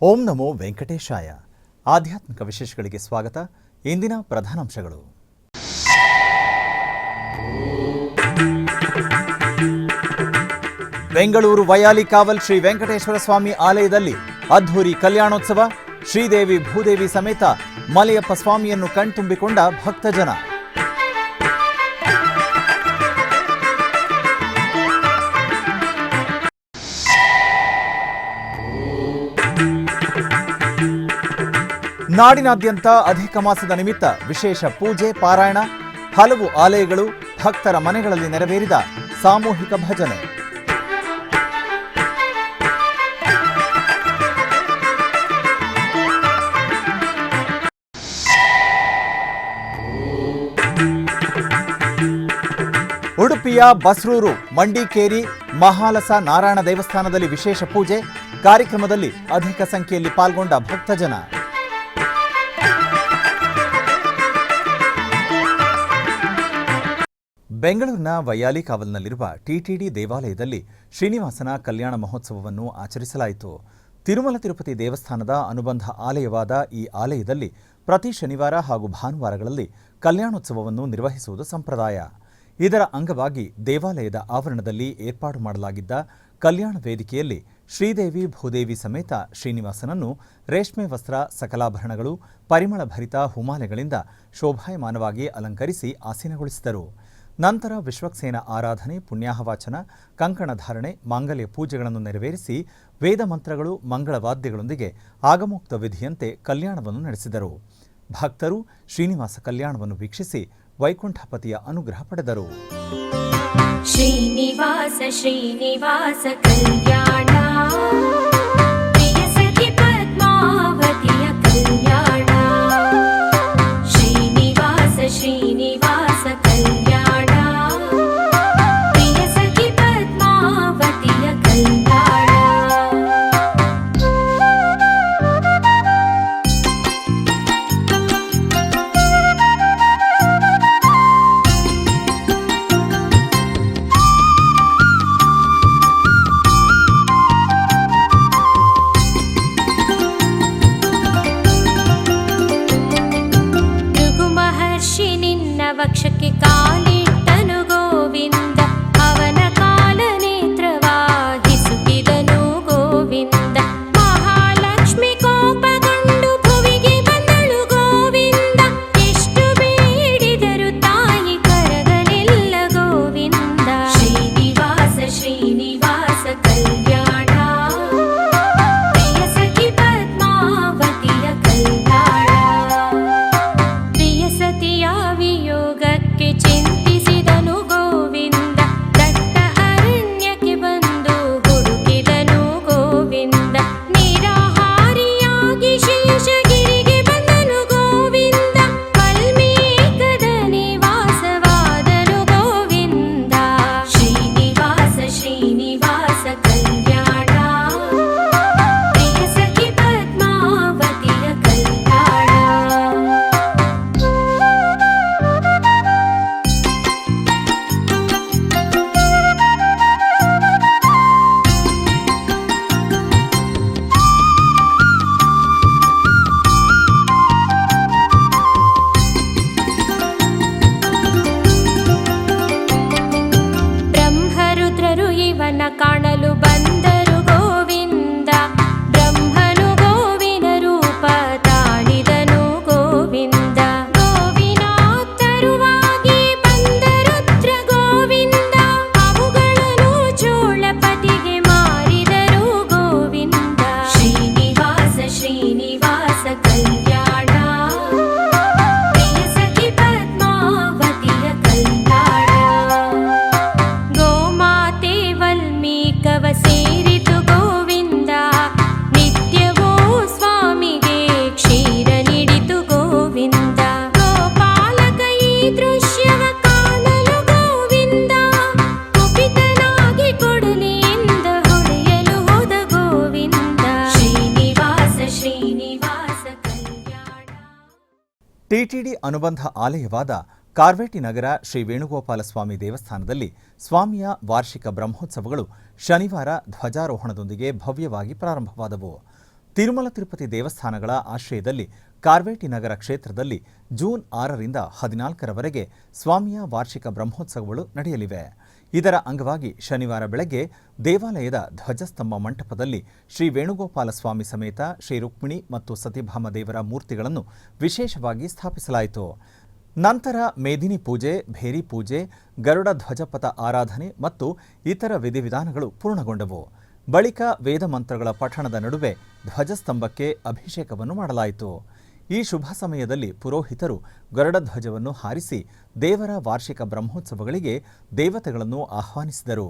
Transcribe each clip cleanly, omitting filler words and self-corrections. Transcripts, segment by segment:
ಓಂ ನಮೋ ವೆಂಕಟೇಶಾಯ. ಆಧ್ಯಾತ್ಮಿಕ ವಿಶೇಷಗಳಿಗೆ ಸ್ವಾಗತ. ಇಂದಿನ ಪ್ರಧಾನಾಂಶಗಳು. ಬೆಂಗಳೂರು ವಯಾಲಿ ಕಾವಲ್ ಶ್ರೀ ವೆಂಕಟೇಶ್ವರ ಸ್ವಾಮಿ ಆಲಯದಲ್ಲಿ ಅದ್ಧೂರಿ ಕಲ್ಯಾಣೋತ್ಸವ. ಶ್ರೀದೇವಿ ಭೂದೇವಿ ಸಮೇತ ಮಲಯಪ್ಪ ಸ್ವಾಮಿಯನ್ನು ಕಣ್ತುಂಬಿಕೊಂಡ ಭಕ್ತಜನ. ನಾಡಿನಾದ್ಯಂತ ಅಧಿಕ ಮಾಸದ ನಿಮಿತ್ತ ವಿಶೇಷ ಪೂಜೆ ಪಾರಾಯಣ. ಹಲವು ಆಲಯಗಳು, ಭಕ್ತರ ಮನೆಗಳಲ್ಲಿ ನೆರವೇರಿದ ಸಾಮೂಹಿಕ ಭಜನೆ. ಉಡುಪಿಯ ಬಸ್ರೂರು ಮಂಡಿಕೇರಿ ಮಹಾಲಸ ನಾರಾಯಣ ದೇವಸ್ಥಾನದಲ್ಲಿ ವಿಶೇಷ ಪೂಜೆ. ಕಾರ್ಯಕ್ರಮದಲ್ಲಿ ಅಧಿಕ ಸಂಖ್ಯೆಯಲ್ಲಿ ಪಾಲ್ಗೊಂಡ ಭಕ್ತಜನ. ಬೆಂಗಳೂರಿನ ವೈಯಾಲಿ ಕಾವಲ್ನಲ್ಲಿರುವ ಟಿಟಿಡಿ ದೇವಾಲಯದಲ್ಲಿ ಶ್ರೀನಿವಾಸನ ಕಲ್ಯಾಣ ಮಹೋತ್ಸವವನ್ನು ಆಚರಿಸಲಾಯಿತು. ತಿರುಮಲ ತಿರುಪತಿ ದೇವಸ್ಥಾನದ ಅನುಬಂಧ ಆಲಯವಾದ ಈ ಆಲಯದಲ್ಲಿ ಪ್ರತಿ ಶನಿವಾರ ಹಾಗೂ ಭಾನುವಾರಗಳಲ್ಲಿ ಕಲ್ಯಾಣೋತ್ಸವವನ್ನು ನಿರ್ವಹಿಸುವುದು ಸಂಪ್ರದಾಯ. ಇದರ ಅಂಗವಾಗಿ ದೇವಾಲಯದ ಆವರಣದಲ್ಲಿ ಏರ್ಪಾಡು ಮಾಡಲಾಗಿದ್ದ ಕಲ್ಯಾಣ ವೇದಿಕೆಯಲ್ಲಿ ಶ್ರೀದೇವಿ ಭೂದೇವಿ ಸಮೇತ ಶ್ರೀನಿವಾಸನನ್ನು ರೇಷ್ಮೆ ವಸ್ತ್ರ, ಸಕಲಾಭರಣಗಳು, ಪರಿಮಳ ಭರಿತ ಹುಮಾಲೆಗಳಿಂದ ಶೋಭಾಯಮಾನವಾಗಿ ಅಲಂಕರಿಸಿ ಆಸೀನಗೊಳಿಸಿದರು. ನಂತರ ವಿಶ್ವಕ್ಸೇನ ಆರಾಧನೆ, ಪುಣ್ಯಾಹವಾಚನ, ಕಂಕಣಧಾರಣೆ, ಮಾಂಗಲ್ಯ ಪೂಜೆಗಳನ್ನು ನೆರವೇರಿಸಿ ವೇದ ಮಂತ್ರಗಳು, ಮಂಗಳವಾದ್ಯಗಳೊಂದಿಗೆ ಆಗಮೋಕ್ತ ವಿಧಿಯಂತೆ ಕಲ್ಯಾಣವನ್ನು ನಡೆಸಿದರು. ಭಕ್ತರು ಶ್ರೀನಿವಾಸ ಕಲ್ಯಾಣವನ್ನು ವೀಕ್ಷಿಸಿ ವೈಕುಂಠಪತಿಯ ಅನುಗ್ರಹ ಪಡೆದರು. ಶ್ರೀನಿವಾಸ ಶ್ರೀನಿವಾಸ ಕಲ್ಯಾಣ, ಪ್ರಿಯ ಸಖಿ ಪದ್ಮಾವತಿಯ ಕಲ್ಯಾಣ. ಶ್ರೀನಿವಾಸ ಶ್ರೀನಿವಾಸ ಕಲ್ಯಾಣ, ಪ್ರಿಯ ಸಖಿ ಪದ್ಮಾವತಿಯ ಕಲ್ಯಾಣ. ವಕ್ಷಕ್ಕೆ ಕಾಲಿಟ್ಟನು ಗೋವಿಂದ, ಅವನ ಕಾಲ ನೇತ್ರವಾಗಿಸುತ್ತಿದನು ಗೋವಿಂದ. ಮಹಾಲಕ್ಷ್ಮಿ ಕೋಪಗೊಂಡು ಭುವಿಗೆ ಬಂದಳು ಗೋವಿಂದ, ಎಷ್ಟು ಬೇಡಿದರು ತಾಯಿ ಕರಗಲಿಲ್ಲ ಗೋವಿಂದ. ಶ್ರೀನಿವಾಸ ಶ್ರೀನಿವಾಸ ಕಲ್ಯಾಣ, ಪ್ರಿಯ ಸಖಿ ಪದ್ಮಾವತಿಯ ಕಲ್ಯಾಣ. ಪ್ರಿಯ ಸತಿಯ ಯೋಗಕ್ಕೆ ಚಿಂತಿಸಿದನು ಗೋವಿಂದ, ದಟ್ಟ ಅರಣ್ಯಕ್ಕೆ ಬಂದು ಹುಡುಕಿದನು ಗೋವಿಂದ. ನಿರಾಹಾರಿಯಾಗಿ ಶೇಷಗಿರಿಗೆ ಬಂದನು ಗೋವಿಂದ, ವಾಲ್ಮೀಕದ ನಿವಾಸವಾದನು ಗೋವಿಂದ. ಶ್ರೀನಿವಾಸ ಶ್ರೀನಿವಾಸ ಕಲ್ಯಾಣ, ಪ್ರಿಯ ಸಖಿ ಪದ್ಮಾವತಿಯ ಕಲ್ಯಾಣ. ಬ್ರಹ್ಮರುದ್ರರು ಇವನ ಕಾಣಲು ಬಂದರು ಗೋವಿಂದ, ಬ್ರಹ್ಮನು ಗೋವಿನ ರೂಪ ತಾಳಿದನು ಗೋವಿಂದ. ಗೋವಿನ ತರುವಾಗಿ ಬಂದ ರುದ್ರ ಗೋವಿಂದ, ಅವುಗಳನ್ನು ಚೋಳಪತಿಗೆ ಮಾರಿದರು ಗೋವಿಂದ. ಶ್ರೀನಿವಾಸ ಶ್ರೀನಿವಾಸ ಕಲ್ಯಾಣ, ಪ್ರಿಯ ಸಖಿ ಪದ್ಮಾವತಿಯ ಕಲ್ಯಾಣ. ಗೋಮಾತೆ ವಲ್ಮೀಕವ ಸೇರಿತು ಗೋವಿಂದ, ನಿತ್ಯವೂ ಸ್ವಾಮಿಗೆ ಕ್ಷೀರ ನೀಡಿತು ಗೋವಿಂದ. ಗೋಪಾಲಕ ಈ ದೃಶ್ಯವ ಕಾಣಲು ಗೋವಿಂದ, ಕುಪಿತನಾಗಿ ಕೊಡಲಿಯಿಂದ ಹೊಡೆಯಲು ಹೋದ ಗೋವಿಂದ. ಶ್ರೀನಿವಾಸ ಶ್ರೀನಿವಾಸ ಕಲ್ಯಾಣ. ಟಿಟಿಡಿ ಅನುಬಂಧ ಆಲಯವಾದ ಕಾರ್ವೇಟಿ ನಗರ ಶ್ರೀ ವೇಣುಗೋಪಾಲ ಸ್ವಾಮಿ ದೇವಸ್ಥಾನದಲ್ಲಿ ಸ್ವಾಮಿಯ ವಾರ್ಷಿಕ ಬ್ರಹ್ಮೋತ್ಸವಗಳು ಶನಿವಾರ ಧ್ವಜಾರೋಹಣದೊಂದಿಗೆ ಭವ್ಯವಾಗಿ ಪ್ರಾರಂಭವಾದವು. ತಿರುಮಲ ತಿರುಪತಿ ದೇವಸ್ಥಾನಗಳ ಆಶ್ರಯದಲ್ಲಿ ಕಾರ್ವೇಟಿ ನಗರ ಕ್ಷೇತ್ರದಲ್ಲಿ ಜೂನ್ 6ರಿಂದ 14ರವರೆಗೆ ಸ್ವಾಮಿಯ ವಾರ್ಷಿಕ ಬ್ರಹ್ಮೋತ್ಸವಗಳು ನಡೆಯಲಿವೆ. ಇದರ ಅಂಗವಾಗಿ ಶನಿವಾರ ಬೆಳಗ್ಗೆ ದೇವಾಲಯದ ಧ್ವಜಸ್ತಂಭ ಮಂಟಪದಲ್ಲಿ ಶ್ರೀ ವೇಣುಗೋಪಾಲ ಸ್ವಾಮಿ ಸಮೇತ ಶ್ರೀ ರುಕ್ಮಿಣಿ ಮತ್ತು ಸತ್ಯಭಾಮ ದೇವರ ಮೂರ್ತಿಗಳನ್ನು ವಿಶೇಷವಾಗಿ ಸ್ಥಾಪಿಸಲಾಯಿತು. ನಂತರ ಮೇದಿನಿ ಪೂಜೆ, ಭೇರಿ ಪೂಜೆ, ಗರುಡ ಧ್ವಜಪಥ ಆರಾಧನೆ ಮತ್ತು ಇತರ ವಿಧಿವಿಧಾನಗಳು ಪೂರ್ಣಗೊಂಡವು. ಬಳಿಕ ವೇದ ಮಂತ್ರಗಳ ಪಠಣದ ನಡುವೆ ಧ್ವಜಸ್ತಂಭಕ್ಕೆ ಅಭಿಷೇಕವನ್ನು ಮಾಡಲಾಯಿತು. ಈ ಶುಭ ಸಮಯದಲ್ಲಿ ಪುರೋಹಿತರು ಗರುಡ ಧ್ವಜವನ್ನು ಹಾರಿಸಿ ದೇವರ ವಾರ್ಷಿಕ ಬ್ರಹ್ಮೋತ್ಸವಗಳಿಗೆ ದೇವತೆಗಳನ್ನು ಆಹ್ವಾನಿಸಿದರು.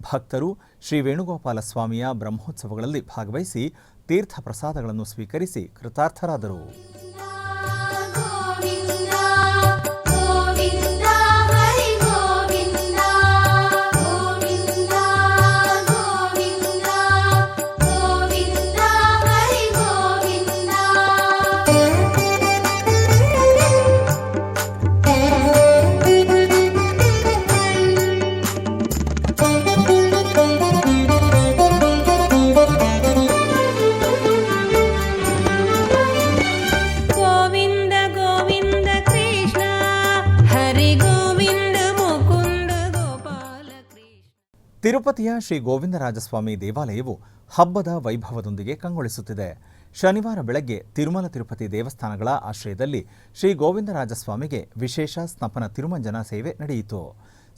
ಭಕ್ತರು ಶ್ರೀ ವೇಣುಗೋಪಾಲ ಸ್ವಾಮಿಯ ಬ್ರಹ್ಮೋತ್ಸವಗಳಲ್ಲಿ ಭಾಗವಹಿಸಿ ತೀರ್ಥ ಪ್ರಸಾದಗಳನ್ನು ಸ್ವೀಕರಿಸಿ ಕೃತಾರ್ಥರಾದರು. ತಿರುಪತಿಯ ಶ್ರೀ ಗೋವಿಂದರಾಜಸ್ವಾಮಿ ದೇವಾಲಯವು ಹಬ್ಬದ ವೈಭವದೊಂದಿಗೆ ಕಂಗೊಳಿಸುತ್ತಿದೆ. ಶನಿವಾರ ಬೆಳಗ್ಗೆ ತಿರುಮಲ ತಿರುಪತಿ ದೇವಸ್ಥಾನಗಳ ಆಶ್ರಯದಲ್ಲಿ ಶ್ರೀ ಗೋವಿಂದರಾಜಸ್ವಾಮಿಗೆ ವಿಶೇಷ ಸ್ನಪನ ತಿರುಮಂಜನ ಸೇವೆ ನಡೆಯಿತು.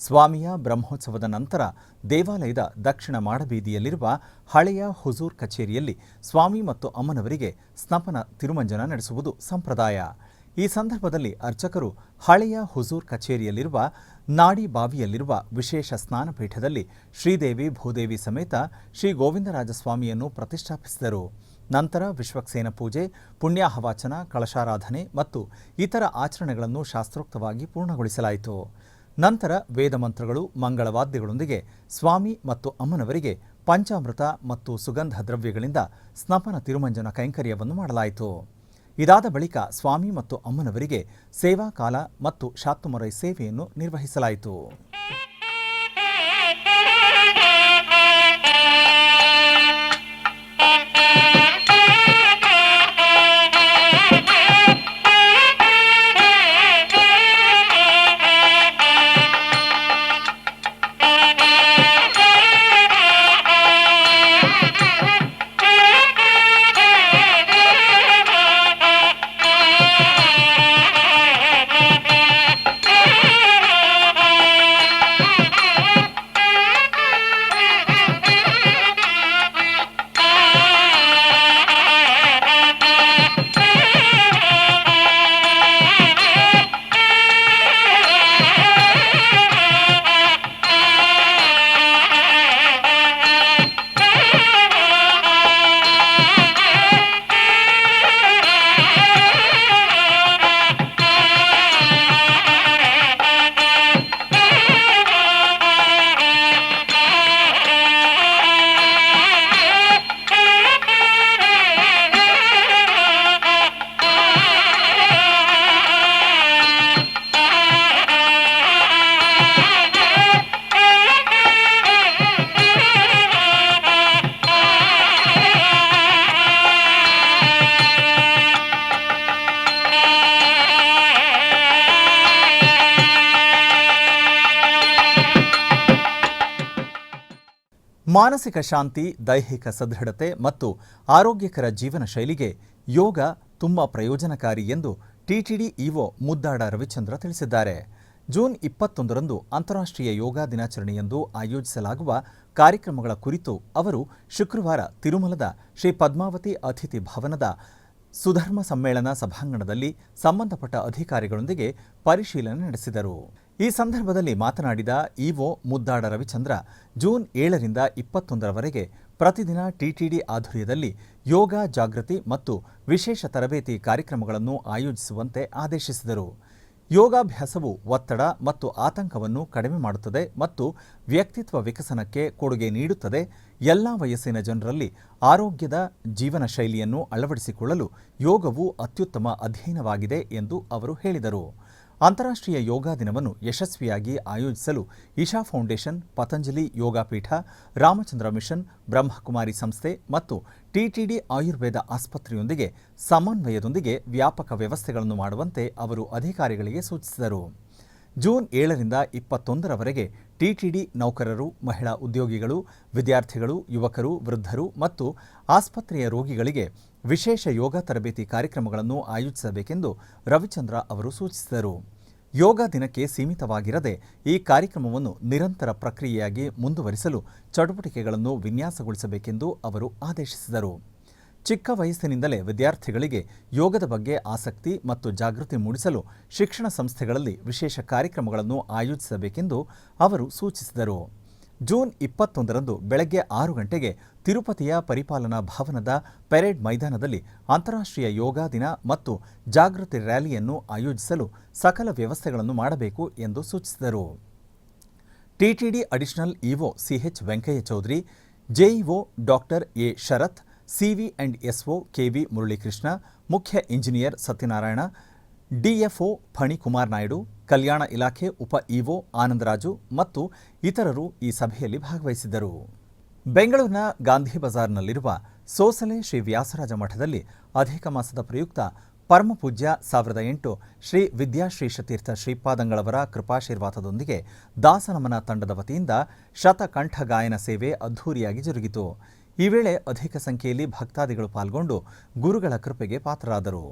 ಸ್ವಾಮಿಯ ಬ್ರಹ್ಮೋತ್ಸವದ ನಂತರ ದೇವಾಲಯದ ದಕ್ಷಿಣ ಮಾಡಬೀದಿಯಲ್ಲಿರುವ ಹಳೆಯ ಹುಜೂರ್ ಕಚೇರಿಯಲ್ಲಿ ಸ್ವಾಮಿ ಮತ್ತು ಅಮ್ಮನವರಿಗೆ ಸ್ನಪನ ತಿರುಮಂಜನ ನಡೆಸುವುದು ಸಂಪ್ರದಾಯ. ಈ ಸಂದರ್ಭದಲ್ಲಿ ಅರ್ಚಕರು ಹಳೆಯ ಹುಜೂರ್ ಕಚೇರಿಯಲ್ಲಿರುವ ನಾಡಿ ಬಾವಿಯಲ್ಲಿರುವ ವಿಶೇಷ ಸ್ನಾನಪೀಠದಲ್ಲಿ ಶ್ರೀದೇವಿ ಭೂದೇವಿ ಸಮೇತ ಶ್ರೀ ಗೋವಿಂದರಾಜಸ್ವಾಮಿಯನ್ನು ಪ್ರತಿಷ್ಠಾಪಿಸಿದರು. ನಂತರ ವಿಶ್ವಕ್ಸೇನ ಪೂಜೆ, ಪುಣ್ಯಾಹವಾಚನ, ಕಳಶಾರಾಧನೆ ಮತ್ತು ಇತರ ಆಚರಣೆಗಳನ್ನು ಶಾಸ್ತ್ರೋಕ್ತವಾಗಿ ಪೂರ್ಣಗೊಳಿಸಲಾಯಿತು. ನಂತರ ವೇದಮಂತ್ರಗಳು, ಮಂಗಳವಾದ್ಯಗಳೊಂದಿಗೆ ಸ್ವಾಮಿ ಮತ್ತು ಅಮ್ಮನವರಿಗೆ ಪಂಚಾಮೃತ ಮತ್ತು ಸುಗಂಧ ದ್ರವ್ಯಗಳಿಂದ ಸ್ನಪನ ತಿರುಮಂಜನ ಕೈಂಕರ್ಯವನ್ನು ಮಾಡಲಾಯಿತು. ಇದಾದ ಬಳಿಕ ಸ್ವಾಮಿ ಮತ್ತು ಅಮ್ಮನವರಿಗೆ ಸೇವಾ ಕಾಲ ಮತ್ತು ಶಾತ್ತುಮೊರೈ ಸೇವೆಯನ್ನು ನಿರ್ವಹಿಸಲಾಯಿತು. ಮಾನಸಿಕ ಶಾಂತಿ, ದೈಹಿಕ ಸದೃಢತೆ ಮತ್ತು ಆರೋಗ್ಯಕರ ಜೀವನ ಶೈಲಿಗೆ ಯೋಗ ತುಂಬ ಪ್ರಯೋಜನಕಾರಿ ಎಂದು ಟಿಟಿಡಿ ಇಒ ಮುದ್ದಾಡ ರವಿಚಂದ್ರ ತಿಳಿಸಿದ್ದಾರೆ. ಜೂನ್ 21ರಂದು ಅಂತಾರಾಷ್ಟ್ರೀಯ ಯೋಗ ದಿನಾಚರಣೆಯಂದು ಆಯೋಜಿಸಲಾಗುವ ಕಾರ್ಯಕ್ರಮಗಳ ಕುರಿತು ಅವರು ಶುಕ್ರವಾರ ತಿರುಮಲದ ಶ್ರೀ ಪದ್ಮಾವತಿ ಅತಿಥಿ ಭವನದ ಸುಧರ್ಮ ಸಮ್ಮೇಳನ ಸಭಾಂಗಣದಲ್ಲಿ ಸಂಬಂಧಪಟ್ಟ ಅಧಿಕಾರಿಗಳೊಂದಿಗೆ ಪರಿಶೀಲನೆ ನಡೆಸಿದರು. ಈ ಸಂದರ್ಭದಲ್ಲಿ ಮಾತನಾಡಿದ ಇಒ ಮುದ್ದಾಡ ರವಿಚಂದ್ರ, ಜೂನ್ 7ರಿಂದ 21ರವರೆಗೆ ಪ್ರತಿದಿನ ಟಿಟಿಡಿ ಆಧ್ವರ್ಯದಲ್ಲಿ ಯೋಗ ಜಾಗೃತಿ ಮತ್ತು ವಿಶೇಷ ತರಬೇತಿ ಕಾರ್ಯಕ್ರಮಗಳನ್ನು ಆಯೋಜಿಸುವಂತೆ ಆದೇಶಿಸಿದರು. ಯೋಗಾಭ್ಯಾಸವು ಒತ್ತಡ ಮತ್ತು ಆತಂಕವನ್ನು ಕಡಿಮೆ ಮಾಡುತ್ತದೆ ಮತ್ತು ವ್ಯಕ್ತಿತ್ವ ವಿಕಸನಕ್ಕೆ ಕೊಡುಗೆ ನೀಡುತ್ತದೆ. ಎಲ್ಲ ವಯಸ್ಸಿನ ಜನರಲ್ಲಿ ಆರೋಗ್ಯದ ಜೀವನ ಶೈಲಿಯನ್ನು ಅಳವಡಿಸಿಕೊಳ್ಳಲು ಯೋಗವು ಅತ್ಯುತ್ತಮ ಅಧ್ಯಯನವಾಗಿದೆ ಎಂದು ಅವರು ಹೇಳಿದರು. ಅಂತಾರಾಷ್ಟ್ರೀಯ ಯೋಗ ದಿನವನ್ನು ಯಶಸ್ವಿಯಾಗಿ ಆಯೋಜಿಸಲು ಇಶಾ ಫೌಂಡೇಶನ್, ಪತಂಜಲಿ ಯೋಗ ಪೀಠ, ರಾಮಚಂದ್ರ ಮಿಷನ್, ಬ್ರಹ್ಮಕುಮಾರಿ ಸಂಸ್ಥೆ ಮತ್ತು ಟಿಟಿಡಿ ಆಯುರ್ವೇದ ಆಸ್ಪತ್ರೆಯೊಂದಿಗೆ ಸಮನ್ವಯದೊಂದಿಗೆ ವ್ಯಾಪಕ ವ್ಯವಸ್ಥೆಗಳನ್ನು ಮಾಡುವಂತೆ ಅವರು ಅಧಿಕಾರಿಗಳಿಗೆ ಸೂಚಿಸಿದರು. ಜೂನ್ 7ರಿಂದ 21ರವರೆಗೆ ಟಿಟಿಡಿ ನೌಕರರು, ಮಹಿಳಾ ಉದ್ಯೋಗಿಗಳು, ವಿದ್ಯಾರ್ಥಿಗಳು, ಯುವಕರು, ವೃದ್ಧರು ಮತ್ತು ಆಸ್ಪತ್ರೆಯ ರೋಗಿಗಳಿಗೆ ವಿಶೇಷ ಯೋಗ ತರಬೇತಿ ಕಾರ್ಯಕ್ರಮಗಳನ್ನು ಆಯೋಜಿಸಬೇಕೆಂದು ರವಿಚಂದ್ರ ಅವರು ಸೂಚಿಸಿದರು. ಯೋಗ ದಿನಕ್ಕೆ ಸೀಮಿತವಾಗಿರದೆ ಈ ಕಾರ್ಯಕ್ರಮವನ್ನು ನಿರಂತರ ಪ್ರಕ್ರಿಯೆಯಾಗಿ ಮುಂದುವರಿಸಲು ಚಟುವಟಿಕೆಗಳನ್ನು ವಿನ್ಯಾಸಗೊಳಿಸಬೇಕೆಂದು ಅವರು ಆದೇಶಿಸಿದರು. ಚಿಕ್ಕ ವಯಸ್ಸಿನಿಂದಲೇ ವಿದ್ಯಾರ್ಥಿಗಳಿಗೆ ಯೋಗದ ಬಗ್ಗೆ ಆಸಕ್ತಿ ಮತ್ತು ಜಾಗೃತಿ ಮೂಡಿಸಲು ಶಿಕ್ಷಣ ಸಂಸ್ಥೆಗಳಲ್ಲಿ ವಿಶೇಷ ಕಾರ್ಯಕ್ರಮಗಳನ್ನು ಆಯೋಜಿಸಬೇಕೆಂದು ಅವರು ಸೂಚಿಸಿದರು. ಜೂನ್ 21ರಂದು ಬೆಳಗ್ಗೆ 6 ಗಂಟೆಗೆ ತಿರುಪತಿಯ ಪರಿಪಾಲನಾ ಭವನದ ಪೆರೇಡ್ ಮೈದಾನದಲ್ಲಿ ಅಂತಾರಾಷ್ಟ್ರೀಯ ಯೋಗ ದಿನ ಮತ್ತು ಜಾಗೃತಿ ರ್ಯಾಲಿಯನ್ನು ಆಯೋಜಿಸಲು ಸಕಲ ವ್ಯವಸ್ಥೆಗಳನ್ನು ಮಾಡಬೇಕು ಎಂದು ಸೂಚಿಸಿದರು. TTD additional EO CH Venkaiah Chowdary, JEO doctor A Sharath, CV and SO KV Muralikrishna, ಮುಖ್ಯ ಇಂಜಿನಿಯರ್ ಸತ್ಯನಾರಾಯಣ, ಡಿಎಫ್ಒ ಫಣಿಕುಮಾರ್ ನಾಯ್ಡು, ಕಲ್ಯಾಣ ಇಲಾಖೆ ಉಪ ಇಒ ಆನಂದರಾಜು ಮತ್ತು ಇತರರು ಈ ಸಭೆಯಲ್ಲಿ ಭಾಗವಹಿಸಿದ್ದರು. ಬೆಂಗಳೂರಿನ ಗಾಂಧಿ ಬಜಾರ್ನಲ್ಲಿರುವ ಸೋಸಲೆ ಶ್ರೀ ವ್ಯಾಸರಾಜ ಮಠದಲ್ಲಿ ಅಧಿಕ ಮಾಸದ ಪ್ರಯುಕ್ತ ಪರಮಪೂಜ್ಯ 1008 ಶ್ರೀ ವಿದ್ಯಾಶ್ರೀಷತೀರ್ಥ ಶ್ರೀಪಾದಂಗಳವರ ಕೃಪಾಶೀರ್ವಾದದೊಂದಿಗೆ ದಾಸನಮನ ತಂಡದ ವತಿಯಿಂದ ಶತಕಂಠ ಗಾಯನ ಸೇವೆ ಅದ್ಧೂರಿಯಾಗಿ ಜರುಗಿತು. ಈ ವೇಳೆ ಅಧಿಕ ಸಂಖ್ಯೆಯಲ್ಲಿ ಭಕ್ತಾದಿಗಳು ಪಾಲ್ಗೊಂಡು ಗುರುಗಳ ಕೃಪೆಗೆ ಪಾತ್ರರಾದರು.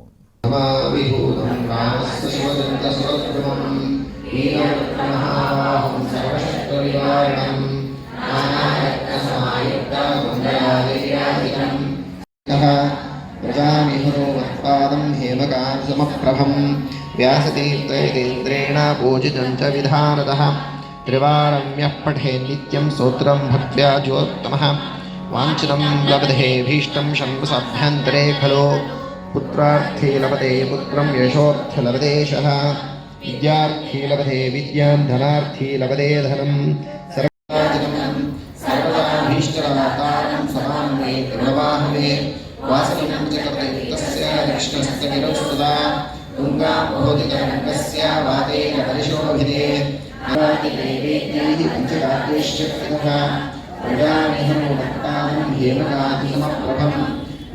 ಪ್ರಜಾಮಿಹುರೋತ್ಪಾದಂ ಹೇಮಕಾಂತಮಪ್ರಭಂ ವ್ಯಾಸತೀರ್ಥೇಂದ್ರೇಣ ಪೂಜಿತಂ ಚ ವಿಧಾನತಃ ತ್ರಿವಾರಂ ಯಃ ಪಠೇತ್ ನಿತ್ಯಂ ಸ್ತೋತ್ರಂ ಭಕ್ತ್ಯಾ ಜ್ಯೋತ್ತಮಃ ವಾಂಛಿತಂ ಲಭತೆ ಭೀಷ್ಟಂ ಷಣ್ಮಾಸಾಭ್ಯन्तರೆ ಖಲು ಪುತ್ರಾರ್ಥೇ ಲಭತೆ ಪುತ್ರಂ ಯಶೋರ್ಥೇ ಲಭತೆ ಯಶಃ ವಿದ್ಯಾರ್ಥೇ ಲಭತೆ ವಿದ್ಯಾಂ ಧನಾರ್ಥೇ ಲಭತೆ ಧನಂ ಸರ್ವದಾಜಿನಂ ಸರ್ವದಾಭೀಷ್ಟರತಾರಂ ಸಮಾನ್ವೇ ಋಣವಾಹವೇ ವಾಸನಂ ಚ ಕರ್ತಸ್ಯ ದಕ್ಷಿಣಸ್ತಗಿರೌಸ್ತುದಾ ತುಂಗಾಂಬೋಧಿತರಂಗಸ್ಯ ವಾತೇನ ಪರಿಶೋಭಿತೆ ದೇವೇತ್ಯೈಃ ಪಂಚರಾತ್ರೇಶ್ಚ ಕೃತಃ ಪ್ರಜಾಮಿಹುರೋತ್ಪಾದಂ ಹೇಮಕಾಂತಮಪ್ರಭಂ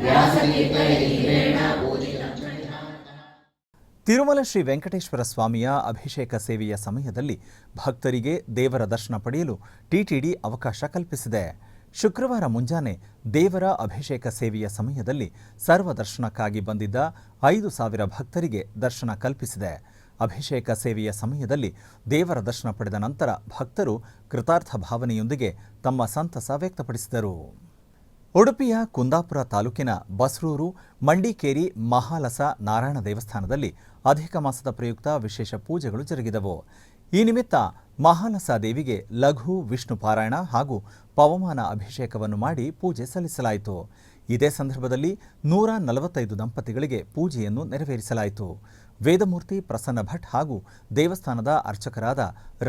ವ್ಯಾಸತೀರ್ಥೇಂದ್ರೇಣ ಪೂಜಿತಂ ಚ ವಿಧಾನತಃ. ತಿರುಮಲ ಶ್ರೀ ವೆಂಕಟೇಶ್ವರ ಸ್ವಾಮಿಯ ಅಭಿಷೇಕ ಸೇವೆಯ ಸಮಯದಲ್ಲಿ ಭಕ್ತರಿಗೆ ದೇವರ ದರ್ಶನ ಪಡೆಯಲು ಟಿಟಿಡಿ ಅವಕಾಶ ಕಲ್ಪಿಸಿದೆ. ಶುಕ್ರವಾರ ಮುಂಜಾನೆ ದೇವರ ಅಭಿಷೇಕ ಸೇವೆಯ ಸಮಯದಲ್ಲಿ ಸರ್ವದರ್ಶನಕ್ಕಾಗಿ ಬಂದಿದ್ದ 5,000 ಭಕ್ತರಿಗೆ ದರ್ಶನ ಕಲ್ಪಿಸಿದೆ. ಅಭಿಷೇಕ ಸೇವೆಯ ಸಮಯದಲ್ಲಿ ದೇವರ ದರ್ಶನ ಪಡೆದ ನಂತರ ಭಕ್ತರು ಕೃತಾರ್ಥ ಭಾವನೆಯೊಂದಿಗೆ ತಮ್ಮ ಸಂತಸ ವ್ಯಕ್ತಪಡಿಸಿದರು. ಉಡುಪಿಯ ಕುಂದಾಪುರ ತಾಲೂಕಿನ ಬಸ್ರೂರು ಮಂಡಿಕೇರಿ ಮಹಾಲಸ ನಾರಾಯಣ ದೇವಸ್ಥಾನದಲ್ಲಿ ಅಧಿಕ ಮಾಸದ ಪ್ರಯುಕ್ತ ವಿಶೇಷ ಪೂಜೆಗಳು ಜರುಗಿದವು. ಈ ನಿಮಿತ್ತ ಮಹಾಲಸ ದೇವಿಗೆ ಲಘು ವಿಷ್ಣು ಪಾರಾಯಣ ಹಾಗೂ ಪವಮಾನ ಅಭಿಷೇಕವನ್ನು ಮಾಡಿ ಪೂಜೆ ಸಲ್ಲಿಸಲಾಯಿತು. ಇದೇ ಸಂದರ್ಭದಲ್ಲಿ 145 ದಂಪತಿಗಳಿಗೆ ಪೂಜೆಯನ್ನು ನೆರವೇರಿಸಲಾಯಿತು. ವೇದಮೂರ್ತಿ ಪ್ರಸನ್ನ ಭಟ್ ಹಾಗೂ ದೇವಸ್ಥಾನದ ಅರ್ಚಕರಾದ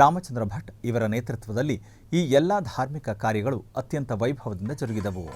ರಾಮಚಂದ್ರ ಭಟ್ ಇವರ ನೇತೃತ್ವದಲ್ಲಿ ಈ ಎಲ್ಲ ಧಾರ್ಮಿಕ ಕಾರ್ಯಗಳು ಅತ್ಯಂತ ವೈಭವದಿಂದ ಜರುಗಿದವು.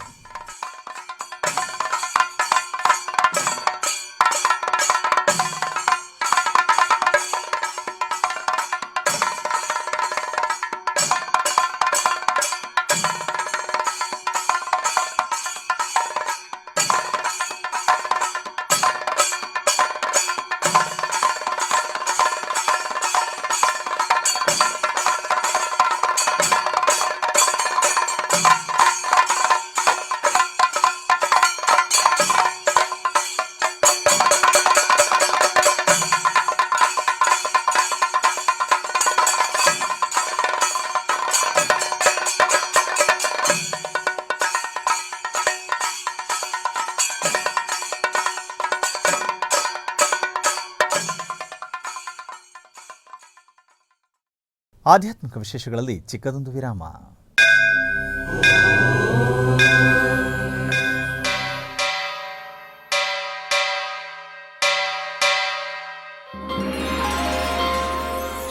ಆಧ್ಯಾತ್ಮಿಕ ವಿಶೇಷಗಳಲ್ಲಿ ಚಿಕ್ಕದೊಂದು ವಿರಾಮ.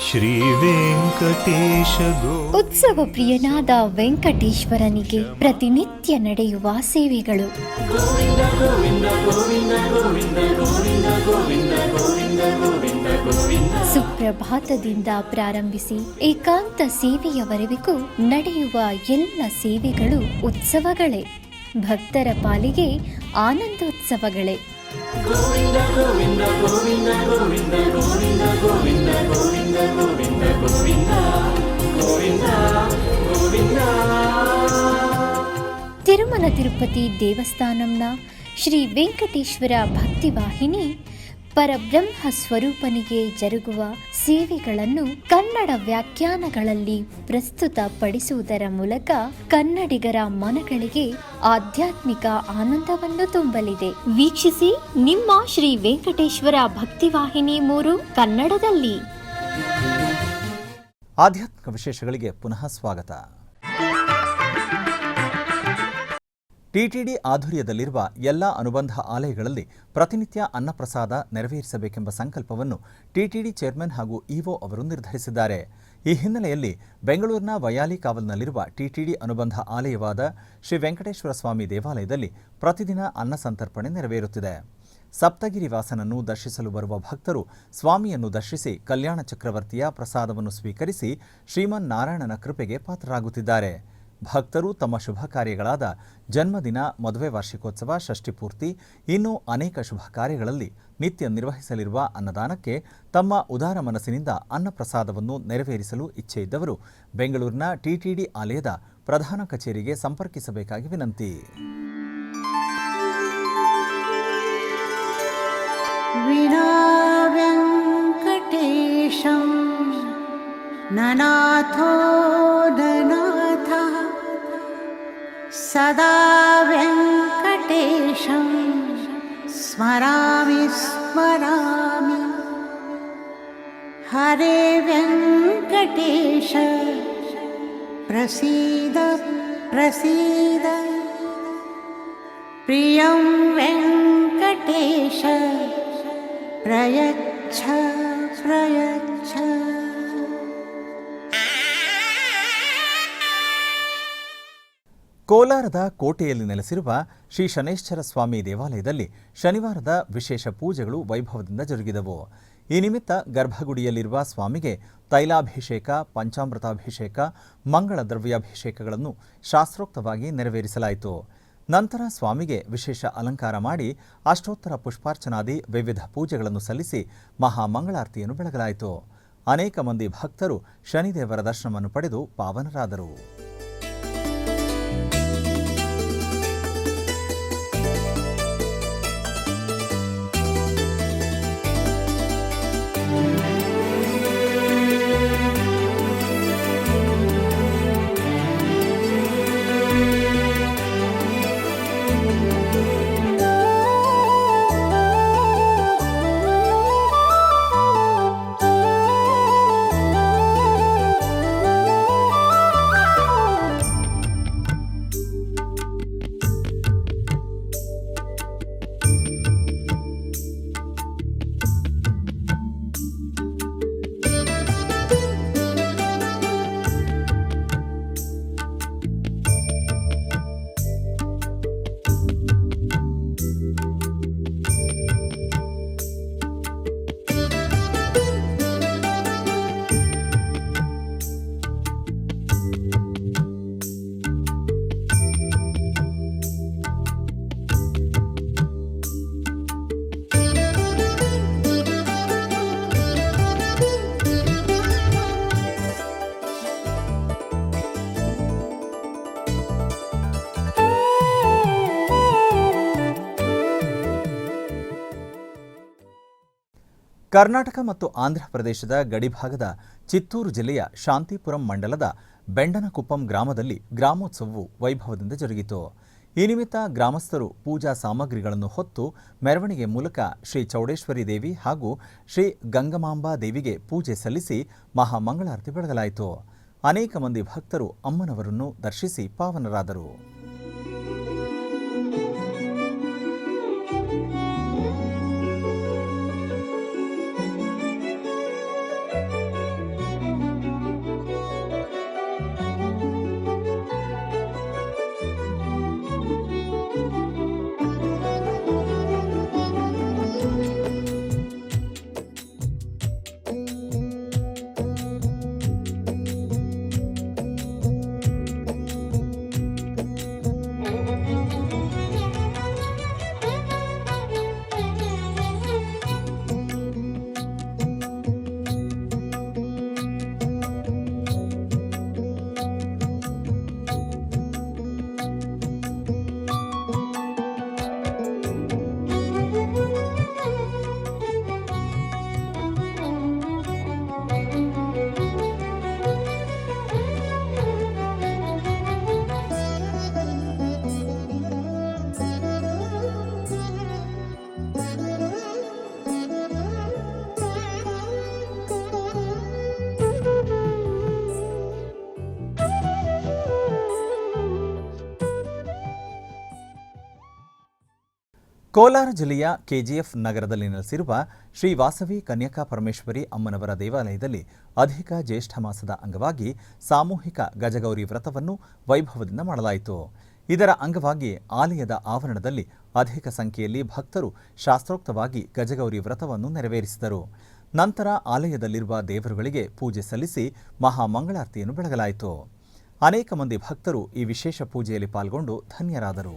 ಶ್ರೀ ವೆಂಕಟೇಶ ಉತ್ಸವ ಪ್ರಿಯನಾದ ವೆಂಕಟೇಶ್ವರನಿಗೆ ಪ್ರತಿನಿತ್ಯ ನಡೆಯುವ ಸೇವೆಗಳು. ಸುಪ್ರಭಾತದಿಂದ ಪ್ರಾರಂಭಿಸಿ ಏಕಾಂತ ಸೇವೆಯವರೆಗೂ ನಡೆಯುವ ಎಲ್ಲ ಸೇವೆಗಳು ಉತ್ಸವಗಳೇ. ಭಕ್ತರ ಪಾಲಿಗೆ ಆನಂದೋತ್ಸವಗಳೇ. ತಿರುಮಲ ತಿರುಪತಿ ದೇವಸ್ಥಾನಂನ ಶ್ರೀ ವೆಂಕಟೇಶ್ವರ ಭಕ್ತಿವಾಹಿನಿ ಪರಬ್ರಹ್ಮ ಸ್ವರೂಪನಿಗೆ ಜರುಗುವ ಸೇವೆಗಳನ್ನು ಕನ್ನಡ ವ್ಯಾಖ್ಯಾನಗಳಲ್ಲಿ ಪ್ರಸ್ತುತಪಡಿಸುವುದರ ಮೂಲಕ ಕನ್ನಡಿಗರ ಮನಗಳಿಗೆ ಆಧ್ಯಾತ್ಮಿಕ ಆನಂದವನ್ನು ತುಂಬಲಿದೆ. ವೀಕ್ಷಿಸಿ ನಿಮ್ಮ ಶ್ರೀ ವೆಂಕಟೇಶ್ವರ ಭಕ್ತಿವಾಹಿನಿ 3 ಕನ್ನಡದಲ್ಲಿ. ಆಧ್ಯಾತ್ಮಿಕ ವಿಶೇಷಗಳಿಗೆ ಪುನಃ ಸ್ವಾಗತ. ಟಿಟಿಡಿ ಆಧ್ವರ್ಯದಲ್ಲಿರುವ ಎಲ್ಲ ಅನುಬಂಧ ಆಲಯಗಳಲ್ಲಿ ಪ್ರತಿನಿತ್ಯ ಅನ್ನಪ್ರಸಾದ ನೆರವೇರಿಸಬೇಕೆಂಬ ಸಂಕಲ್ಪವನ್ನು ಟಿಟಿಡಿ ಚೇರ್ಮನ್ ಹಾಗೂ ಇಒ ಅವರು ನಿರ್ಧರಿಸಿದ್ದಾರೆ. ಈ ಹಿನ್ನೆಲೆಯಲ್ಲಿ ಬೆಂಗಳೂರಿನ ವಯಾಲಿ ಕಾವಲ್ನಲ್ಲಿರುವ ಟಿಟಿಡಿ ಅನುಬಂಧ ಆಲಯವಾದ ಶ್ರೀ ವೆಂಕಟೇಶ್ವರ ಸ್ವಾಮಿ ದೇವಾಲಯದಲ್ಲಿ ಪ್ರತಿದಿನ ಅನ್ನ ಸಂತರ್ಪಣೆ ನೆರವೇರುತ್ತಿದೆ. ಸಪ್ತಗಿರಿ ವಾಸನನ್ನು ದರ್ಶಿಸಲು ಬರುವ ಭಕ್ತರು ಸ್ವಾಮಿಯನ್ನು ದರ್ಶಿಸಿ ಕಲ್ಯಾಣ ಚಕ್ರವರ್ತಿಯ ಪ್ರಸಾದವನ್ನು ಸ್ವೀಕರಿಸಿ ಶ್ರೀಮನ್ನಾರಾಯಣನ ಕೃಪೆಗೆ ಪಾತ್ರರಾಗುತ್ತಿದ್ದಾರೆ. ಭಕ್ತರು ತಮ್ಮ ಶುಭ ಕಾರ್ಯಗಳಾದ ಜನ್ಮದಿನ, ಮದುವೆ ವಾರ್ಷಿಕೋತ್ಸವ, ಷಷ್ಠಿಪೂರ್ತಿ ಇನ್ನೂ ಅನೇಕ ಶುಭ ಕಾರ್ಯಗಳಲ್ಲಿ ನಿತ್ಯ ನಿರ್ವಹಿಸಲಿರುವ ಅನ್ನದಾನಕ್ಕೆ ತಮ್ಮ ಉದಾರ ಮನಸ್ಸಿನಿಂದ ಅನ್ನಪ್ರಸಾದವನ್ನು ನೆರವೇರಿಸಲು ಇಚ್ಛೆಯಿದ್ದವರು ಬೆಂಗಳೂರಿನ ಟಿಟಿಡಿ ಆಲಯದ ಪ್ರಧಾನ ಕಚೇರಿಗೆ ಸಂಪರ್ಕಿಸಬೇಕಾಗಿ ವಿನಂತಿ. ವಿನಾ ವೆಂಕಟೇಶಂ ನನಾಥೋ ನನಾಥಃ ಸದಾ ವೆಂಕಟೇಶಂ ಸ್ಮರಾಮಿ ಸ್ಮರಾಮಿ. ಹರೇ ವೆಂಕಟೇಶ ಪ್ರಸೀದ ಪ್ರಸೀದ. ಪ್ರಿಯಂ ವೆಂಕಟೇಶ ಪ್ರಯಚ್ಛ ಪ್ರಯಚ್ಛ. ಕೋಲಾರದ ಕೋಟೆಯಲ್ಲಿ ನೆಲೆಸಿರುವ ಶ್ರೀ ಶನೈಶ್ಚರ ಸ್ವಾಮಿ ದೇವಾಲಯದಲ್ಲಿ ಶನಿವಾರದ ವಿಶೇಷ ಪೂಜೆಗಳು ವೈಭವದಿಂದ ಜರುಗಿದವು. ಈ ನಿಮಿತ್ತ ಗರ್ಭಗುಡಿಯಲ್ಲಿರುವ ಸ್ವಾಮಿಗೆ ತೈಲಾಭಿಷೇಕ, ಪಂಚಾಮೃತಾಭಿಷೇಕ, ಮಂಗಳ ದ್ರವ್ಯಾಭಿಷೇಕಗಳನ್ನು ಶಾಸ್ತ್ರೋಕ್ತವಾಗಿ ನೆರವೇರಿಸಲಾಯಿತು. ನಂತರ ಸ್ವಾಮಿಗೆ ವಿಶೇಷ ಅಲಂಕಾರ ಮಾಡಿ ಅಷ್ಟೋತ್ತರ ಪುಷ್ಪಾರ್ಚನಾದಿ ವಿವಿಧ ಪೂಜೆಗಳನ್ನು ಸಲ್ಲಿಸಿ ಮಹಾಮಂಗಳಾರತಿಯನ್ನು ಬೆಳಗಲಾಯಿತು. ಅನೇಕ ಮಂದಿ ಭಕ್ತರು ಶನಿದೇವರ ದರ್ಶನವನ್ನು ಪಡೆದು ಪಾವನರಾದರು. ಕರ್ನಾಟಕ ಮತ್ತು ಆಂಧ್ರ ಪ್ರದೇಶದ ಗಡಿಭಾಗದ ಚಿತ್ತೂರು ಜಿಲ್ಲೆಯ ಶಾಂತಿಪುರಂ ಮಂಡಲದ ಬೆಂಡನಕುಪ್ಪಂ ಗ್ರಾಮದಲ್ಲಿ ಗ್ರಾಮೋತ್ಸವವು ವೈಭವದಿಂದ ಜರುಗಿತು. ಈ ನಿಮಿತ್ತ ಗ್ರಾಮಸ್ಥರು ಪೂಜಾ ಸಾಮಗ್ರಿಗಳನ್ನು ಹೊತ್ತು ಮೆರವಣಿಗೆ ಮೂಲಕ ಶ್ರೀ ಚೌಡೇಶ್ವರಿ ದೇವಿ ಹಾಗೂ ಶ್ರೀ ಗಂಗಮಾಂಬಾ ದೇವಿಗೆ ಪೂಜೆ ಸಲ್ಲಿಸಿ ಮಹಾಮಂಗಳಾರತಿ ಬೆಳಗಲಾಯಿತು. ಅನೇಕ ಮಂದಿ ಭಕ್ತರು ಅಮ್ಮನವರನ್ನು ದರ್ಶಿಸಿ ಪಾವನರಾದರು. ಕೋಲಾರ ಜಿಲ್ಲೆಯ ಕೆಜಿಎಫ್ ನಗರದಲ್ಲಿ ನೆಲೆಸಿರುವ ಶ್ರೀ ವಾಸವಿ ಕನ್ಯಕಾ ಪರಮೇಶ್ವರಿ ಅಮ್ಮನವರ ದೇವಾಲಯದಲ್ಲಿ ಅಧಿಕ ಜ್ಯೇಷ್ಠ ಮಾಸದ ಅಂಗವಾಗಿ ಸಾಮೂಹಿಕ ಗಜಗೌರಿ ವ್ರತವನ್ನು ವೈಭವದಿಂದ ಮಾಡಲಾಯಿತು. ಇದರ ಅಂಗವಾಗಿ ಆಲಯದ ಆವರಣದಲ್ಲಿ ಅಧಿಕ ಸಂಖ್ಯೆಯಲ್ಲಿ ಭಕ್ತರು ಶಾಸ್ತ್ರೋಕ್ತವಾಗಿ ಗಜಗೌರಿ ವ್ರತವನ್ನು ನೆರವೇರಿಸಿದರು. ನಂತರ ಆಲಯದಲ್ಲಿರುವ ದೇವರುಗಳಿಗೆ ಪೂಜೆ ಸಲ್ಲಿಸಿ ಮಹಾಮಂಗಳಾರತಿಯನ್ನು ಬೆಳಗಲಾಯಿತು. ಅನೇಕ ಮಂದಿ ಭಕ್ತರು ಈ ವಿಶೇಷ ಪೂಜೆಯಲ್ಲಿ ಪಾಲ್ಗೊಂಡು ಧನ್ಯರಾದರು.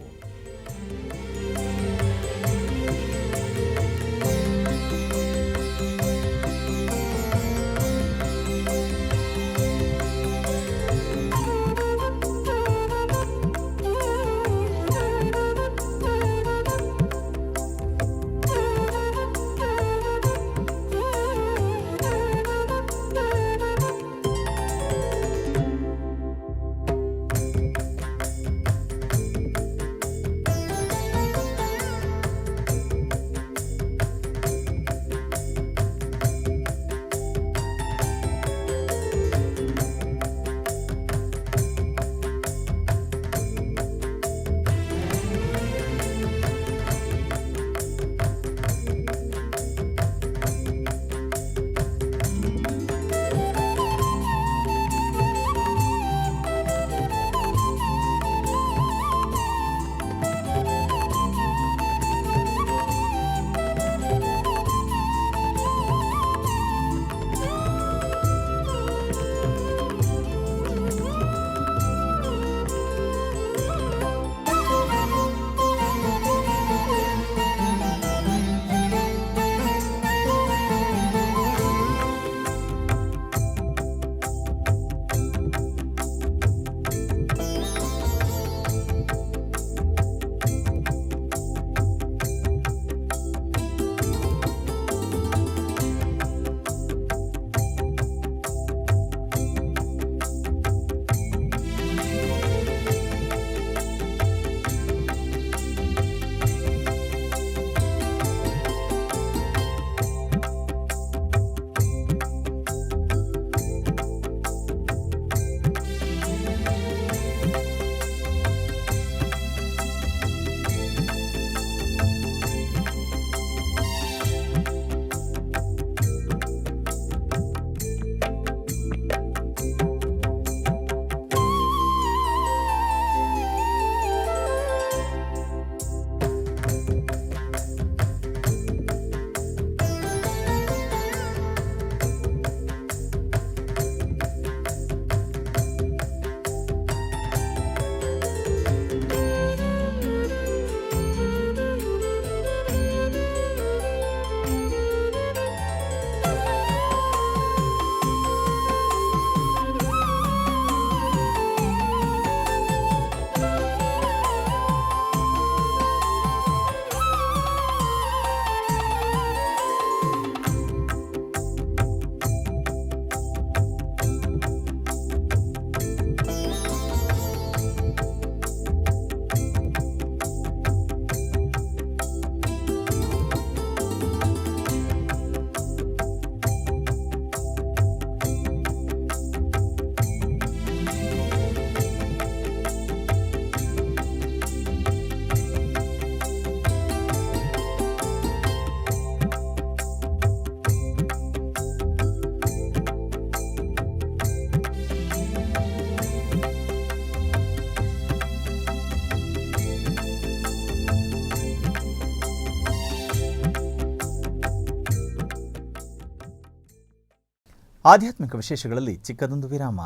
ಆಧ್ಯಾತ್ಮಿಕ ವಿಶೇಷಗಳಲ್ಲಿ ಚಿಕ್ಕದೊಂದು ವಿರಾಮ.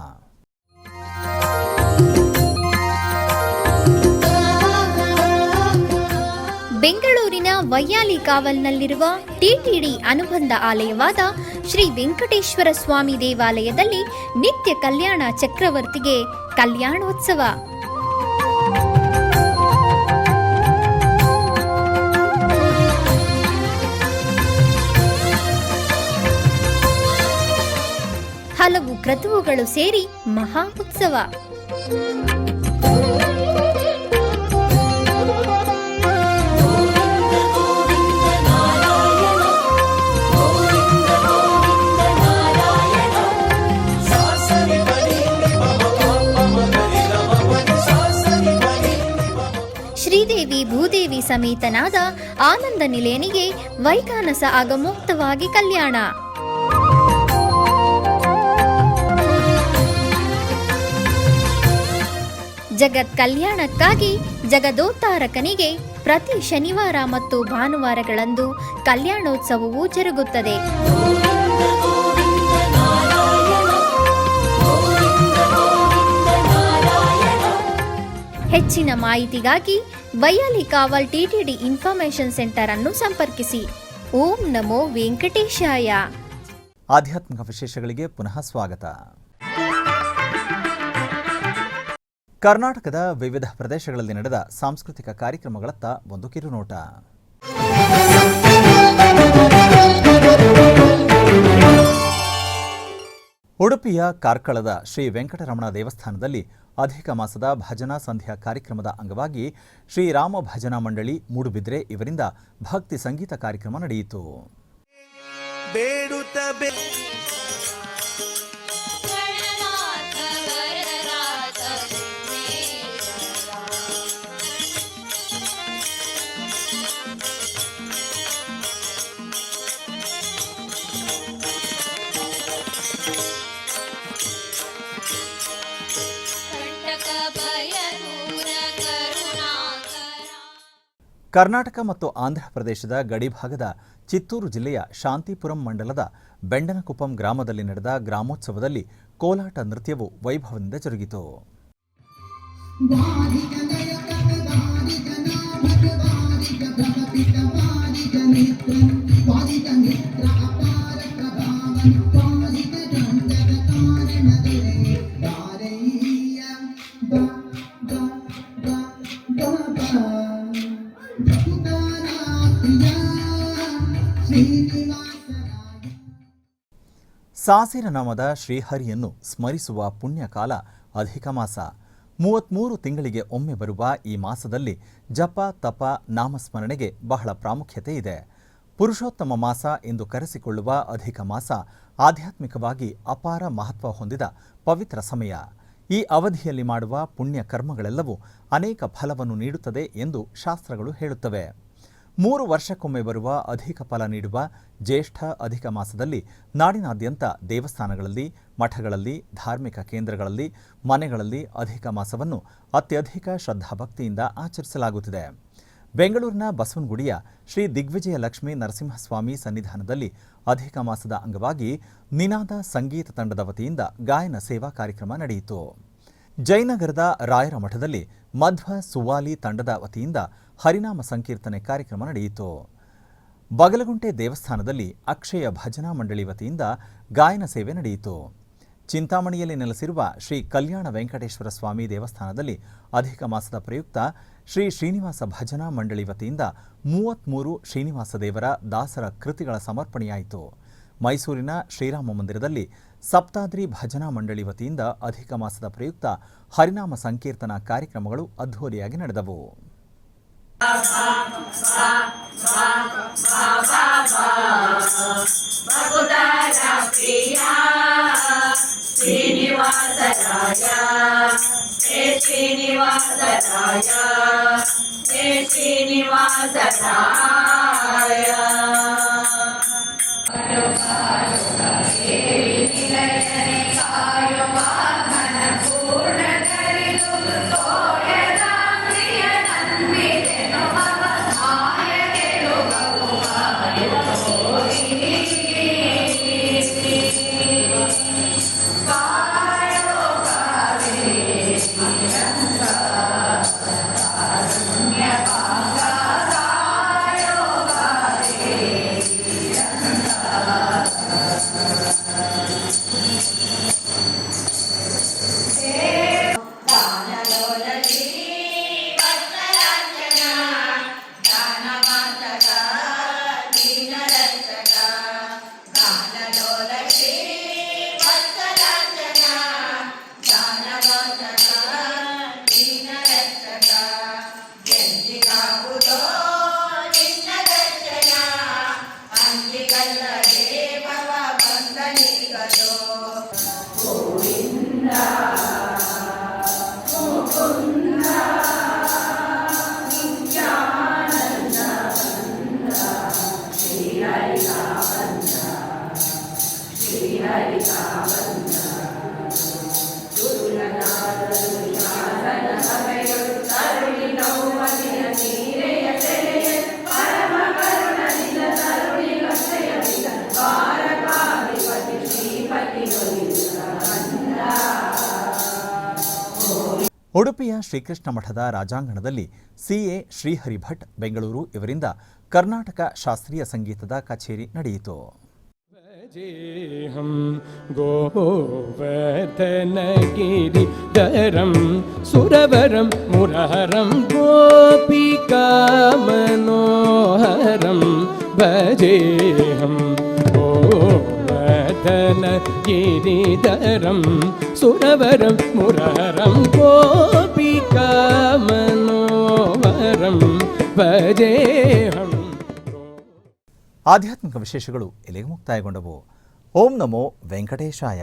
ಬೆಂಗಳೂರಿನ ವೈಯಾಲಿ ಕಾವಲ್ನಲ್ಲಿರುವ ಟಿಟಿಡಿ ಅನುಬಂಧ ಆಲಯವಾದ ಶ್ರೀ ವೆಂಕಟೇಶ್ವರ ಸ್ವಾಮಿ ದೇವಾಲಯದಲ್ಲಿ ನಿತ್ಯ ಕಲ್ಯಾಣ ಚಕ್ರವರ್ತಿಗೆ ಕಲ್ಯಾಣೋತ್ಸವ. ಹಲವು ಕ್ರತುವುಗಳು ಸೇರಿ ಮಹಾ ಉತ್ಸವ. ಶ್ರೀದೇವಿ ಭೂದೇವಿ ಸಮೇತನಾದ ಆನಂದ ನಿಲಯನಿಗೆ ವೈಖಾನಸ ಆಗಮೋಕ್ತವಾಗಿ ಕಲ್ಯಾಣ. ಜಗತ್ ಕಲ್ಯಾಣಕ್ಕಾಗಿ ಜಗದೋದ್ಧಾರಕನಿಗೆ ಪ್ರತಿ ಶನಿವಾರ ಮತ್ತು ಭಾನುವಾರಗಳಂದು ಕಲ್ಯಾಣೋತ್ಸವವು ಜರುಗುತ್ತದೆ. ಹೆಚ್ಚಿನ ಮಾಹಿತಿಗಾಗಿ ವೈಯಾಲಿ ಕಾವಲ್ ಟಿಟಿಡಿ ಇನ್ಫಾರ್ಮೇಶನ್ ಸೆಂಟರ್ ಅನ್ನು ಸಂಪರ್ಕಿಸಿ. ಓಂ ನಮೋ ವೆಂಕಟೇಶಾಯ. ಆಧ್ಯಾತ್ಮಿಕ ವಿಶೇಷಗಳಿಗೆ ಪುನಃ ಸ್ವಾಗತ. ಕರ್ನಾಟಕದ ವಿವಿಧ ಪ್ರದೇಶಗಳಲ್ಲಿ ನಡೆದ ಸಾಂಸ್ಕೃತಿಕ ಕಾರ್ಯಕ್ರಮಗಳತ್ತ ಒಂದು ಕಿರುನೋಟ. ಉಡುಪಿಯ ಕಾರ್ಕಳದ ಶ್ರೀ ವೆಂಕಟರಮಣ ದೇವಸ್ಥಾನದಲ್ಲಿ ಅಧಿಕ ಮಾಸದ ಭಜನಾ ಸಂಧ್ಯಾ ಕಾರ್ಯಕ್ರಮದ ಅಂಗವಾಗಿ ಶ್ರೀರಾಮ ಭಜನಾ ಮಂಡಳಿ ಮೂಡುಬಿದ್ರೆ ಇವರಿಂದ ಭಕ್ತಿ ಸಂಗೀತ ಕಾರ್ಯಕ್ರಮ ನಡೆಯಿತು. ಕರ್ನಾಟಕ ಮತ್ತು ಆಂಧ್ರ ಪ್ರದೇಶದ ಗಡಿಭಾಗದ ಚಿತ್ತೂರು ಜಿಲ್ಲೆಯ ಶಾಂತಿಪುರಂ ಮಂಡಲದ ಬೆಂಡನಕುಪ್ಪಂ ಗ್ರಾಮದಲ್ಲಿ ನಡೆದ ಗ್ರಾಮೋತ್ಸವದಲ್ಲಿ ಕೋಲಾಟ ನೃತ್ಯವು ವೈಭವದಿಂದ ಜರುಗಿತು. ಸಾಸಿರ ನಾಮದ ಶ್ರೀಹರಿಯನ್ನು ಸ್ಮರಿಸುವ ಪುಣ್ಯಕಾಲ ಅಧಿಕ ಮಾಸ. 33 ತಿಂಗಳಿಗೆ ಒಮ್ಮೆ ಬರುವ ಈ ಮಾಸದಲ್ಲಿ ಜಪ ತಪ ನಾಮಸ್ಮರಣೆಗೆ ಬಹಳ ಪ್ರಾಮುಖ್ಯತೆ ಇದೆ. ಪುರುಷೋತ್ತಮ ಮಾಸ ಎಂದು ಕರೆಸಿಕೊಳ್ಳುವ ಅಧಿಕ ಮಾಸ ಆಧ್ಯಾತ್ಮಿಕವಾಗಿ ಅಪಾರ ಮಹತ್ವ ಹೊಂದಿದ ಪವಿತ್ರ ಸಮಯ. ಈ ಅವಧಿಯಲ್ಲಿ ಮಾಡುವ ಪುಣ್ಯ ಕರ್ಮಗಳೆಲ್ಲವೂ ಅನೇಕ ಫಲವನ್ನು ನೀಡುತ್ತದೆ ಎಂದು ಶಾಸ್ತ್ರಗಳು ಹೇಳುತ್ತವೆ. 3 ವರ್ಷಕ್ಕೊಮ್ಮೆ ಬರುವ ಅಧಿಕ ಫಲ ನೀಡುವ ಜ್ಯೇಷ್ಠ ಅಧಿಕ ಮಾಸದಲ್ಲಿ ನಾಡಿನಾದ್ಯಂತ ದೇವಸ್ಥಾನಗಳಲ್ಲಿ, ಮಠಗಳಲ್ಲಿ, ಧಾರ್ಮಿಕ ಕೇಂದ್ರಗಳಲ್ಲಿ, ಮನೆಗಳಲ್ಲಿ ಅಧಿಕ ಮಾಸವನ್ನು ಅತ್ಯಧಿಕ ಶ್ರದ್ಧಾಭಕ್ತಿಯಿಂದ ಆಚರಿಸಲಾಗುತ್ತಿದೆ. ಬೆಂಗಳೂರಿನ ಬಸವನಗುಡಿಯ ಶ್ರೀ ದಿಗ್ವಿಜಯ ಲಕ್ಷ್ಮೀ ನರಸಿಂಹಸ್ವಾಮಿ ಸನ್ನಿಧಾನದಲ್ಲಿ ಅಧಿಕ ಮಾಸದ ಅಂಗವಾಗಿ ನಿನಾದ ಸಂಗೀತ ತಂಡದ ವತಿಯಿಂದ ಗಾಯನ ಸೇವಾ ಕಾರ್ಯಕ್ರಮ ನಡೆಯಿತು. ಜಯನಗರದ ರಾಯರ ಮಠದಲ್ಲಿ ಮಧ್ವ ಸುವಾಲಿ ತಂಡದ ವತಿಯಿಂದ ಹರಿನಾಮ ಸಂಕೀರ್ತನೆ ಕಾರ್ಯಕ್ರಮ ನಡೆಯಿತು. ಬಗಲಗುಂಟೆ ದೇವಸ್ಥಾನದಲ್ಲಿ ಅಕ್ಷಯ ಭಜನಾ ಮಂಡಳಿ ವತಿಯಿಂದ ಗಾಯನ ಸೇವೆ ನಡೆಯಿತು. ಚಿಂತಾಮಣಿಯಲ್ಲಿ ನೆಲೆಸಿರುವ ಶ್ರೀ ಕಲ್ಯಾಣ ವೆಂಕಟೇಶ್ವರ ಸ್ವಾಮಿ ದೇವಸ್ಥಾನದಲ್ಲಿ ಅಧಿಕ ಮಾಸದ ಪ್ರಯುಕ್ತ ಶ್ರೀ ಶ್ರೀನಿವಾಸ ಭಜನಾ ಮಂಡಳಿ ವತಿಯಿಂದ 33 ಶ್ರೀನಿವಾಸ ದೇವರ ದಾಸರ ಕೃತಿಗಳ ಸಮರ್ಪಣೆಯಾಯಿತು. ಮೈಸೂರಿನ ಶ್ರೀರಾಮ ಮಂದಿರದಲ್ಲಿ ಸಪ್ತಾದ್ರಿ ಭಜನಾ ಮಂಡಳಿ ವತಿಯಿಂದ ಅಧಿಕ ಮಾಸದ ಪ್ರಯುಕ್ತ ಹರಿನಾಮ ಸಂಕೀರ್ತನಾ ಕಾರ್ಯಕ್ರಮಗಳು ಅದ್ಧೂರಿಯಾಗಿ ನಡೆದವು. ಉಡುಪಿಯ ಶ್ರೀಕೃಷ್ಣ ಮಠದ ರಾಜಾಂಗಣದಲ್ಲಿ ಸಿಎ ಶ್ರೀಹರಿ ಭಟ್ ಬೆಂಗಳೂರು ಇವರಿಂದ ಕರ್ನಾಟಕ ಶಾಸ್ತ್ರೀಯ ಸಂಗೀತದ ಕಚೇರಿ ನಡೆಯಿತು. ಭಜೇಹಂ ಗೋವರ್ಧನಗಿರಿಧರಂ ಸುರವರಂ ಮುರಹರಂ ಗೋಪಿಕಾ ಮನೋಹರಂ ಭಜೇಹಂ ಗೋವರ್ಧನಗಿರಿಧರಂ ಸುರವರಂ ಮುರಹರಂ ಗೋಪಿಕಾ ಮನೋಹರಂ ಭಜೇಹಂ. ಆಧ್ಯಾತ್ಮಿಕ ವಿಶೇಷಗಳು ಇಲ್ಲಿಗೆ ಮುಕ್ತಾಯಗೊಂಡವು. ಓಂ ನಮೋ ವೆಂಕಟೇಶಾಯ.